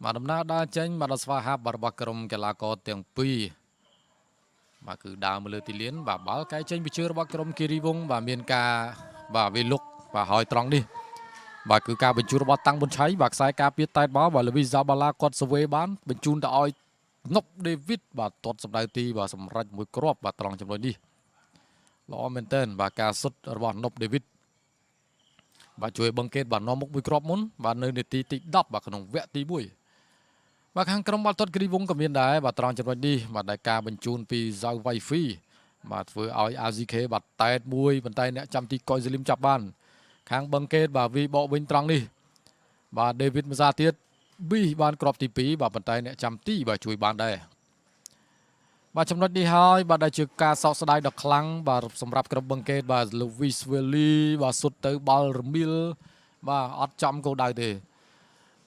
mà đâm na đa chênh mà đa sva hạp bà bà cầm cái lá có tiếng pi mà cứ đào mà lừa tì liến và báo cái chênh bị chưa bà cầm kiri vung và miền ca và về lúc và hỏi tròn đi và cứ ca bên chú bà tăng bên cháy và sai ca biết tay báo và là vì sao bà la con sơ vê bán bên chú đã oi nóc David và tuột sầm đại ti và sầm rạch mũi crop và tròn chấm rồi đi lo men tên và ca xuất ở bọn nóc David vàជួយបង្កេតបាទនាំមុខមួយគ្រាប់មុនបាទនៅនាទីទី10បាទក្នុងវគ្គទី1បាទខាងក្រុមបាល់ទាត់គ្រីវងក៏មានដែរបាទត្រង់ចំណុចនេះបាទដែលការបញ្ជូនពីហ្សៅវ៉ៃហ្វីបាទធ្វើឲ្យ AZK បាទតែតមួយប៉ុន្តែអ្នកចាំទីកុយស៊ូលីមចាប់បានខាងបង្កេតបាទវីបកវិញត្រង់នេះបាទ David ម្សាទៀត B បានគ្រាប់ទី2បាទប៉ុន្តែអ្នកចាំទីបាទជួយបានដែរបាទចំណុចនេះហើយបាទដែលជាការសោកស្ដាយដ៏ខ្លាំងបាទសម្រាប់ក្រុមបង្កេតបាទ Louis Valley បាទសុទ្ធទៅបាល់រមីលបាទអត់ចំគោលដៅទេ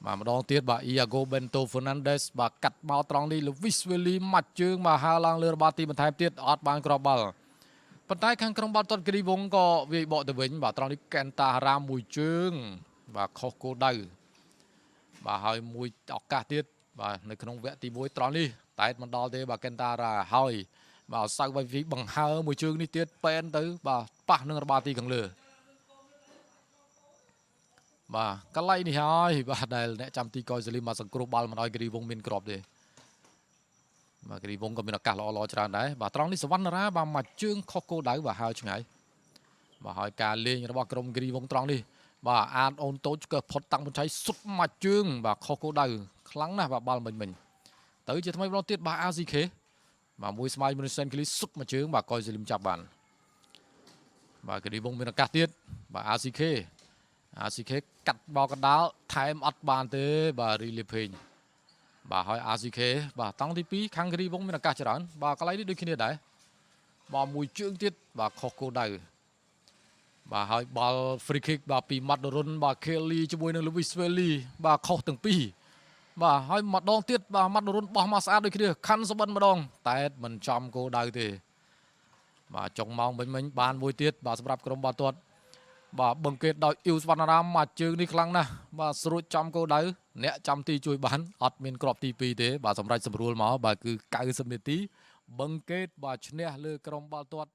បាទម្ដងទៀតបាទ Iago Bento Fernandez បាទកាត់មកត្រង់នេះ Louis Valley ម៉ាត់ជើងបាទហើរឡើងលើរបស់ទីបន្ថែមទៀតអត់បានគ្រាប់បាល់ប៉ុន្តែខាងក្រុមបាល់ទាត់គ្រីវងក៏វាយបកទៅវិញបាទត្រង់នេះកែនតារ៉ាមួយជើងបាទខុសគោលដៅបាទហើយមួយឱកាសទៀតបាទនៅក្នុងវគ្គទី1ត្រង់នេះតែមិនដល់ទេបាទកេនតារ៉ាហើយបាទសៅវ៉ៃវីបង្ហើមួយជើងនេះទៀតប៉ែនទៅបាទប៉ះនឹងរបស់ទីខាងលើបាទកន្លែងនេះហើយបាទដែលអ្នកចាំទីកយស៊ូលីមកសង្គ្រោះបាល់មិនឲ្យគ្រីវងមានគ្រាប់ទេបាទគ្រីវងក៏មានឱកាសល្អៗច្រើនដែរបាទត្រង់នេះសវណ្ណរាបាទមកជើងខុសគោលដៅបាទហើឆ្ងាយបាទហើយការលេងរបស់ក្រុមគ្រីវងត្រង់នេះបាទអានអូនតូចក៏ផុតតាំងបញ្ឆៃសុទ្ធមកជើងបាទខុសគោលដៅខ្លាំងណាស់បាទបាល់មិញទៅជាថ្មីម្ដងទៀតបាទ AZK បាទមួយស្មៃមុនសិនគ្លីសុទ្ធមកជើងបាទកយស៊ូលីមចាប់បានបាទគ្រីវងមានឱកាសទៀតបាទ AZK កាត់បោកកណ្ដាលថែមអត់បានទេបាទរីលីពេញបាទហើយ AZK បាទតង់ទី2ខាងគ្រីវងមានឱកាសច្រើនបាទកន្លែងនេះដូចគ្នាដែរបាទមួយជើងទៀតបាទខុសគោលដៅបាទហើយបាល់ free kick បាទពីម៉ាត់ដរុនបាទ Kelly ជាមួយនឹង Louis Valley បាទខុសទាំងពីរបាទហើយម្ដងទៀតបាទម៉ាត់ដរុនបោះមកស្អាតដូចគ្នាខាន់សបិនម្ដងតែមិនចំគោលដៅទេបាទចុងម៉ោងមិញបានមួយទៀតបាទសម្រាប់ក្រុមបាល់ទាត់បាទបង្កេតដោយអ៊ីវស្វណ្ណរាមមកជើងនេះខ្លាំងណាស់បាទស្រួចចំគោលដៅអ្នកចាំទីជួយបានអត់មានគ្រាប់ទី2ទេបាទសម្រាប់សម្រួលមកបាទគឺ90នាទីបង្កេតបាទឈ្នះលើក្រុមបាល់ទាត់